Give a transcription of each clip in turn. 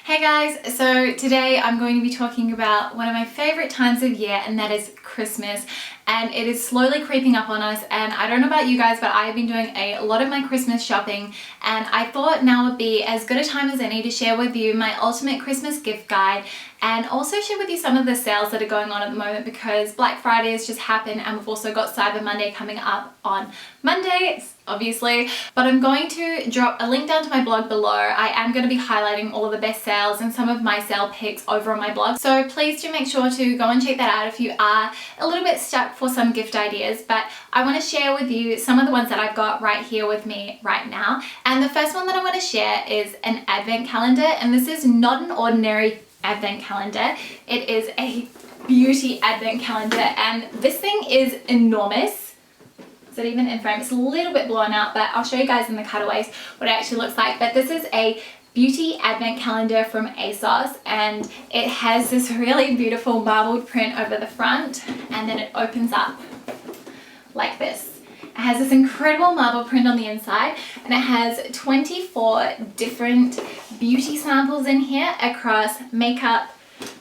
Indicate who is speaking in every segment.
Speaker 1: Hey guys, so today I'm going to be talking about one of my favorite times of year, and that is Christmas. And it is slowly creeping up on us, and I don't know about you guys, but I have been doing a lot of my Christmas shopping, and I thought now would be as good a time as any to share with you my ultimate Christmas gift guide, and also share with you some of the sales that are going on at the moment, because Black Friday has just happened and we've also got Cyber Monday coming up on Monday, obviously. But I'm going to drop a link down to my blog below. I am going to be highlighting all of the best sales and some of my sale picks over on my blog, so please do make sure to go and check that out if you are a little bit stuck for some gift ideas. But I want to share with you some of the ones that I've got right here with me right now. And the first one that I want to share is an advent calendar, and this is not an ordinary advent calendar. It is a beauty advent calendar, and this thing is enormous. Is it even in frame? It's a little bit blown out, but I'll show you guys in the cutaways what it actually looks like. But this is a beauty advent calendar from ASOS, and it has this really beautiful marbled print over the front, and then it opens up like this. It has this incredible marble print on the inside, and it has 24 different beauty samples in here across makeup,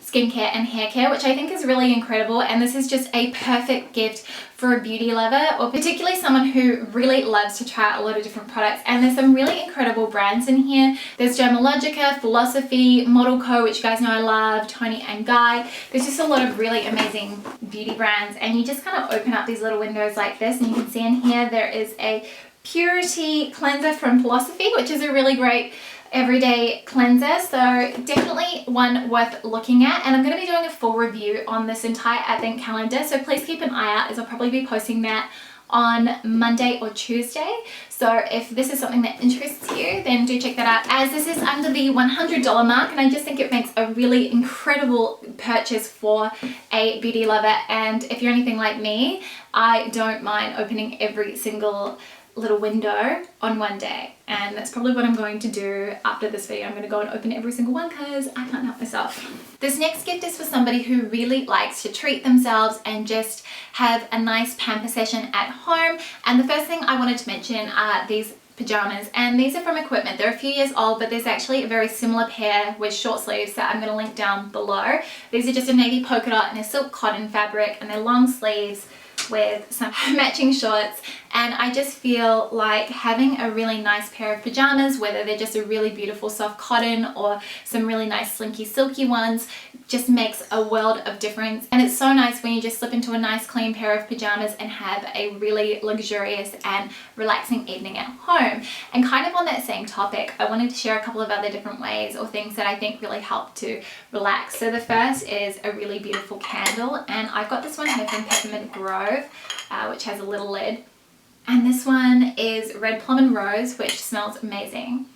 Speaker 1: skincare and hair care, which I think is really incredible. And this is just a perfect gift for a beauty lover, or particularly someone who really loves to try out a lot of different products. And there's some really incredible brands in here. There's Dermalogica, Philosophy, Model Co, which you guys know I love, Toni and Guy. There's just a lot of really amazing beauty brands, and you just kind of open up these little windows like this, and you can see in here there is a Purity cleanser from Philosophy, which is a really great everyday cleanser, so definitely one worth looking at. And I'm going to be doing a full review on this entire advent calendar, so please keep an eye out, as I'll probably be posting that on Monday or Tuesday. So if this is something that interests you, then do check that out, as this is under the $100 mark, and I just think it makes a really incredible purchase for a beauty lover. And if you're anything like me, I don't mind opening every single little window on one day, and that's probably what I'm going to do after this video. I'm going to go and open every single one because I can't help myself. This next gift is for somebody who really likes to treat themselves and just have a nice pamper session at home. And the first thing I wanted to mention are these pajamas, and these are from Equipment. They're a few years old, but there's actually a very similar pair with short sleeves that I'm going to link down below. These are just a navy polka dot and a silk cotton fabric, and they're long sleeves with some matching shorts. And I just feel like having a really nice pair of pajamas, whether they're just a really beautiful soft cotton or some really nice slinky silky ones, just makes a world of difference. And it's so nice when you just slip into a nice clean pair of pajamas and have a really luxurious and relaxing evening at home. And kind of on that same topic, I wanted to share a couple of other different ways or things that I think really help to relax. So the first is a really beautiful candle, and I've got this one here from Peppermint Grove, which has a little lid. And this one is Red Plum and Rose, which smells amazing.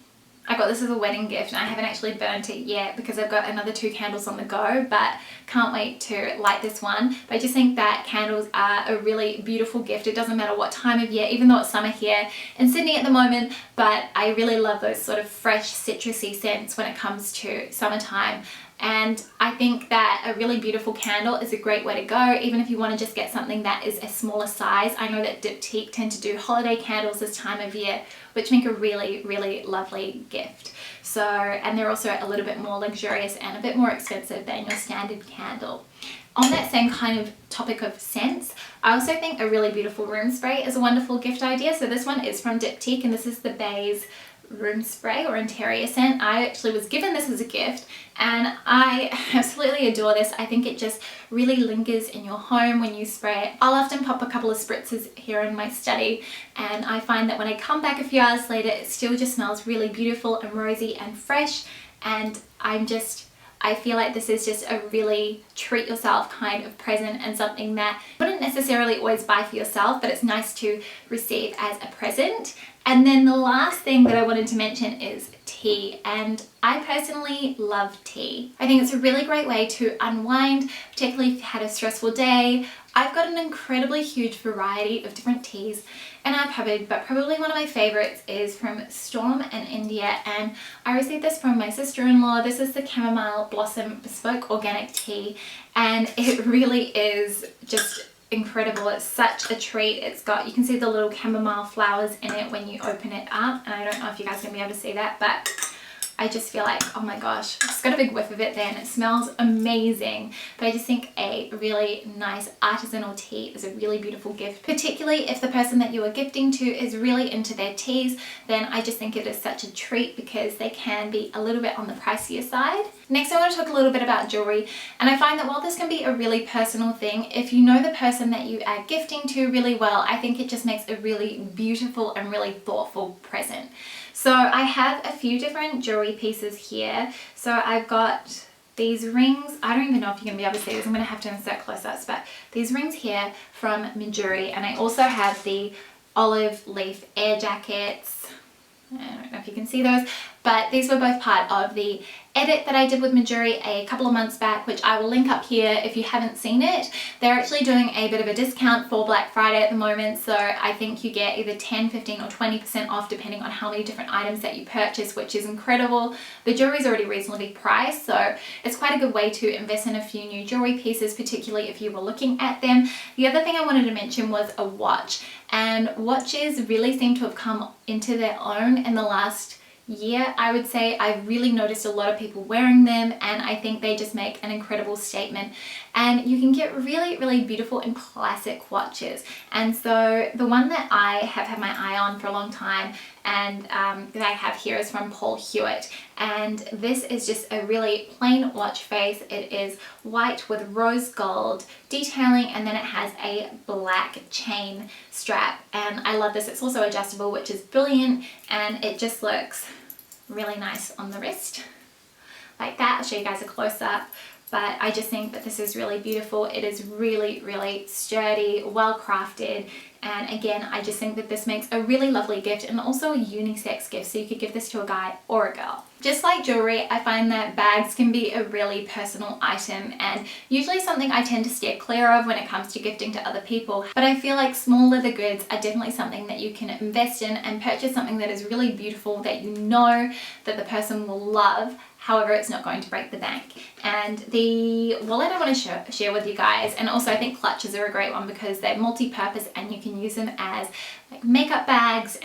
Speaker 1: I got this as a wedding gift, and I haven't actually burnt it yet because I've got another 2 candles on the go, but can't wait to light this one. But I just think that candles are a really beautiful gift. It doesn't matter what time of year, even though it's summer here in Sydney at the moment, but I really love those sort of fresh citrusy scents when it comes to summertime. And I think that a really beautiful candle is a great way to go, even if you want to just get something that is a smaller size. I know that Diptyque tend to do holiday candles this time of year, which make a really, really lovely gift. So, and they're also a little bit more luxurious and a bit more expensive than your standard candle. On that same kind of topic of scents, I also think a really beautiful room spray is a wonderful gift idea. So this one is from Diptyque, and this is the Bays room spray or interior scent. I actually was given this as a gift, and I absolutely adore this. I think it just really lingers in your home when you spray it. I'll often pop a couple of spritzes here in my study, and I find that when I come back a few hours later, it still just smells really beautiful and rosy and fresh. And I feel like this is just a really treat yourself kind of present, and something that you wouldn't necessarily always buy for yourself, but it's nice to receive as a present. And then the last thing that I wanted to mention is tea, and I personally love tea. I think it's a really great way to unwind, particularly if you had a stressful day. I've got an incredibly huge variety of different teas in our cupboard, but probably one of my favorites is from Storm and India, and I received this from my sister-in-law. This is the Chamomile Blossom Bespoke Organic Tea, and it really is just incredible. It's such a treat. It's got, you can see the little chamomile flowers in it when you open it up, and I don't know if you guys are gonna be able to see that, but I just feel like, oh my gosh, I just got a big whiff of it then. It smells amazing. But I just think a really nice artisanal tea is a really beautiful gift, particularly if the person that you are gifting to is really into their teas. Then I just think it is such a treat because they can be a little bit on the pricier side. Next, I want to talk a little bit about jewelry, and I find that while this can be a really personal thing, if you know the person that you are gifting to really well, I think it just makes a really beautiful and really thoughtful present. So I have a few different jewelry pieces here. So I've got these rings. I don't even know if you're going to be able to see this. I'm going to have to insert close-ups, but these rings here from Midori, and I also have the olive leaf air jackets. I don't know if you can see those, but these were both part of the edit that I did with Midori a couple of months back, which I will link up here if you haven't seen it. They're actually doing a bit of a discount for Black Friday at the moment, so I think you get either 10, 15 or 20% off depending on how many different items that you purchase, which is incredible. The jewelry is already reasonably priced, so it's quite a good way to invest in a few new jewelry pieces, particularly if you were looking at them. The other thing I wanted to mention was a watch, and watches really seem to have come into their own in the last year. I would say I've really noticed a lot of people wearing them, and I think they just make an incredible statement. And you can get really beautiful and classic watches. And so the one that I have had my eye on for a long time and that I have here is from Paul Hewitt, and this is just a really plain watch face. It is white with rose gold detailing, and then it has a black chain strap, and I love this. It's also adjustable, which is brilliant, and it just looks really nice on the wrist like that. I'll show you guys a close-up, but I just think that this is really beautiful. It is really sturdy, well crafted, and again, I just think that this makes a really lovely gift and also a unisex gift, so you could give this to a guy or a girl. Just like jewelry, I find that bags can be a really personal item, and usually something I tend to steer clear of when it comes to gifting to other people, but I feel like small leather goods are definitely something that you can invest in and purchase something that is really beautiful, that you know that the person will love. However, it's not going to break the bank. And the wallet I want to share with you guys, and also I think clutches are a great one because they're multi-purpose and you can use them as like makeup bags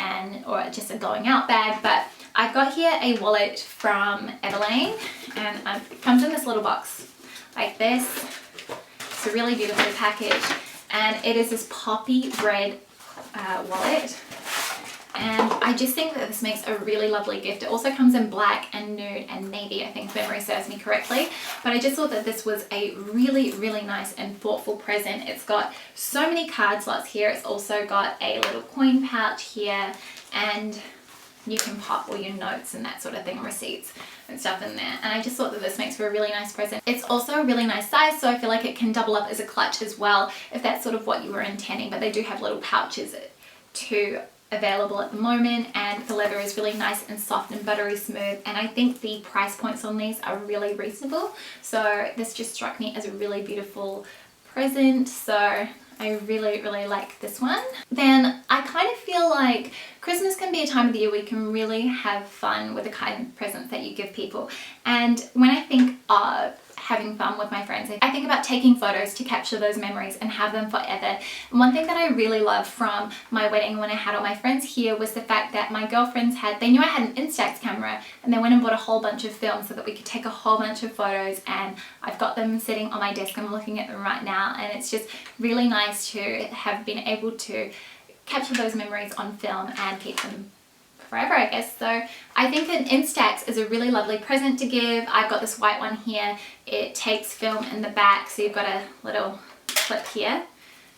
Speaker 1: or just a going out bag. But I've got here a wallet from Everlane, and it comes in this little box like this. It's a really beautifully packaged, and it is this poppy red wallet. And I just think that this makes a really lovely gift. It also comes in black and nude and navy, I think, if memory serves me correctly. But I just thought that this was a really nice and thoughtful present. It's got so many card slots here. It's also got a little coin pouch here, and you can pop all your notes and that sort of thing, receipts and stuff in there. And I just thought that this makes for a really nice present. It's also a really nice size, so I feel like it can double up as a clutch as well, if that's sort of what you were intending. But they do have little pouches too available at the moment, and the leather is really nice and soft and buttery smooth, and I think the price points on these are really reasonable, so this just struck me as a really beautiful present, so I really like this one. Then I kind of feel like Christmas can be a time of the year where you can really have fun with the kind of presents that you give people, and when I think of having fun with my friends, I think about taking photos to capture those memories and have them forever. And one thing that I really loved from my wedding when I had all my friends here was the fact that my girlfriends they knew I had an Instax camera, and they went and bought a whole bunch of film so that we could take a whole bunch of photos, and I've got them sitting on my desk. I'm looking at them right now, and it's just really nice to have been able to capture those memories on film and keep them forever, I guess. So I think an Instax is a really lovely present to give. I've got this white one here. It takes film in the back, so you've got a little clip here.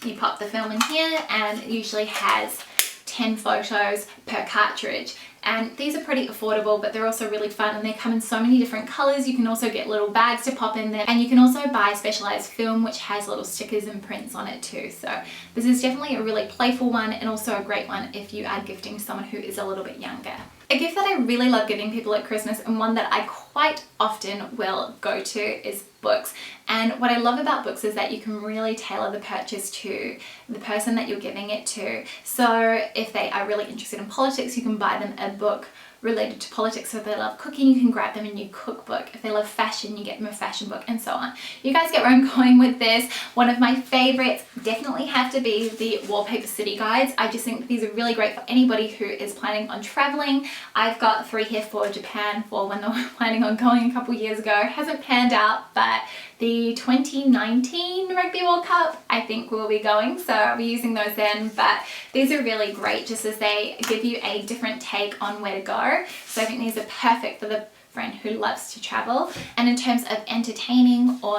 Speaker 1: You pop the film in here, and it usually has 10 photos per cartridge. And these are pretty affordable, but they're also really fun, and they come in so many different colors. You can also get little bags to pop in there, and you can also buy specialized film which has little stickers and prints on it too. So this is definitely a really playful one, and also a great one if you are gifting to someone who is a little bit younger. A gift that I really love giving people at Christmas, and one that I quite often will go to, is books. And what I love about books is that you can really tailor the purchase to the person that you're giving it to. So if they are really interested in politics, you can buy them a book related to politics. So if they love cooking, you can grab them a new cookbook. If they love fashion, you get them a fashion book, and so on. You guys get where I'm going with this. One of my favorites definitely have to be the Wallpaper City guides. I just think these are really great for anybody who is planning on traveling. I've got 3 here for Japan for when they were planning on going a couple years ago. It hasn't panned out, but the 2019 Rugby World Cup, I think we'll be going, so I'll be using those then. But these are really great just as they give you a different take on where to go. So I think these are perfect for the friend who loves to travel. And in terms of entertaining or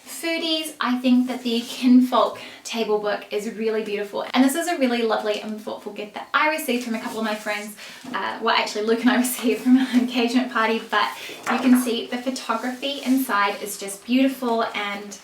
Speaker 1: foodies, I think that the Kinfolk table book is really beautiful. And this is a really lovely and thoughtful gift that I received from a couple of my friends. Well, actually Luke and I received from an engagement party, but you can see the photography inside is just beautiful and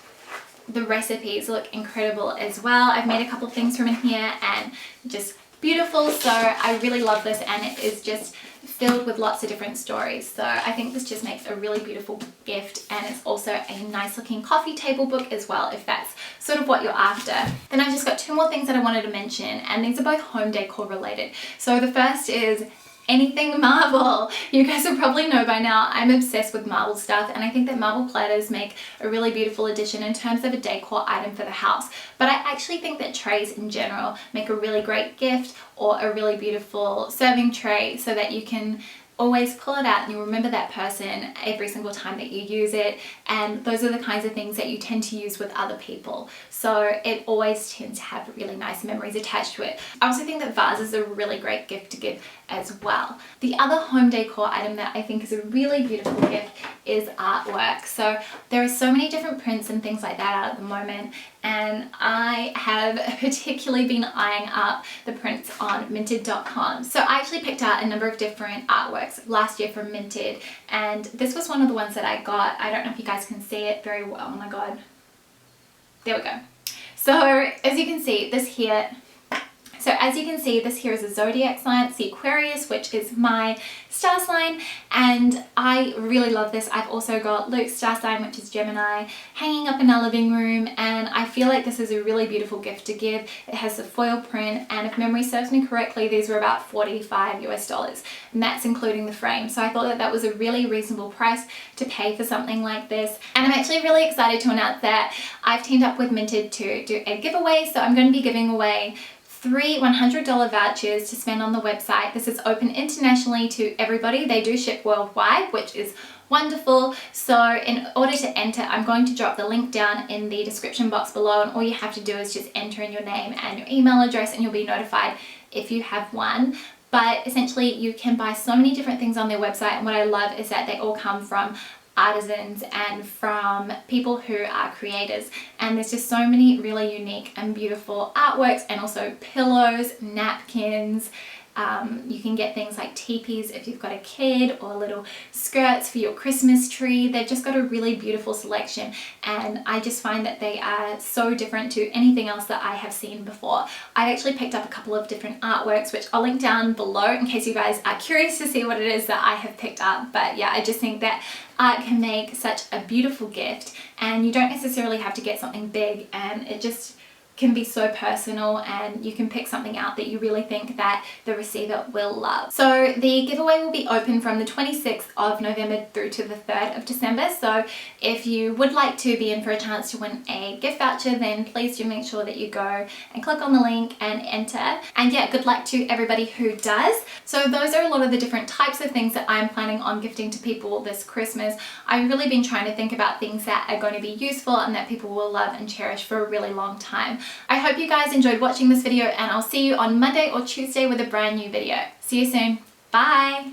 Speaker 1: the recipes look incredible as well. I've made a couple of things from in here and just beautiful. So I really love this, and it is just filled with lots of different stories. So I think this just makes a really beautiful gift, and it's also a nice looking coffee table book as well, if that's sort of what you're after. Then I've just got 2 more things that I wanted to mention, and these are both home decor related. So the first is anything marble. You guys will probably know by now I'm obsessed with marble stuff, and I think that marble platters make a really beautiful addition in terms of a decor item for the house. But I actually think that trays in general make a really great gift, or a really beautiful serving tray, so that you can always pull it out and you remember that person every single time that you use it. And those are the kinds of things that you tend to use with other people, so it always tends to have really nice memories attached to it. I also think that vases are a really great gift to give as well. The other home decor item that I think is a really beautiful gift is artwork. So there are so many different prints and things like that out at the moment, and I have particularly been eyeing up the prints on minted.com. So I actually picked out a number of different artworks last year from Minted, and this was one of the ones that I got. I don't know if you guys can see it very well. Oh my god. There we go. So as you can see, this here is a zodiac sign. It's the Aquarius, which is my star sign, and I really love this. I've also got Luke's star sign, which is Gemini, hanging up in our living room, and I feel like this is a really beautiful gift to give. It has a foil print, and if memory serves me correctly, these were about $45 US, and that's including the frame. So I thought that that was a really reasonable price to pay for something like this. And I'm actually really excited to announce that I've teamed up with Minted to do a giveaway. So I'm going to be giving away 3 $100 vouchers to spend on the website. This is open internationally to everybody. They do ship worldwide, which is wonderful. So in order to enter, I'm going to drop the link down in the description box below, and all you have to do is just enter in your name and your email address, and you'll be notified if you have won. But essentially you can buy so many different things on their website, and what I love is that they all come from artisans and from people who are creators, and there's just so many really unique and beautiful artworks, and also pillows, napkins. You can get things like teepees if you've got a kid, or little skirts for your Christmas tree. They've just got a really beautiful selection, and I just find that they are so different to anything else that I have seen before. I've actually picked up a couple of different artworks, which I'll link down below in case you guys are curious to see what it is that I have picked up. But yeah, I just think that art can make such a beautiful gift, and you don't necessarily have to get something big, and it just can be so personal, and you can pick something out that you really think that the receiver will love. So the giveaway will be open from the 26th of November through to the 3rd of December. So if you would like to be in for a chance to win a gift voucher, then please do make sure that you go and click on the link and enter. And yeah, good luck to everybody who does. So those are a lot of the different types of things that I'm planning on gifting to people this Christmas. I've really been trying to think about things that are going to be useful and that people will love and cherish for a really long time. I hope you guys enjoyed watching this video, and I'll see you on Monday or Tuesday with a brand new video. See you soon. Bye!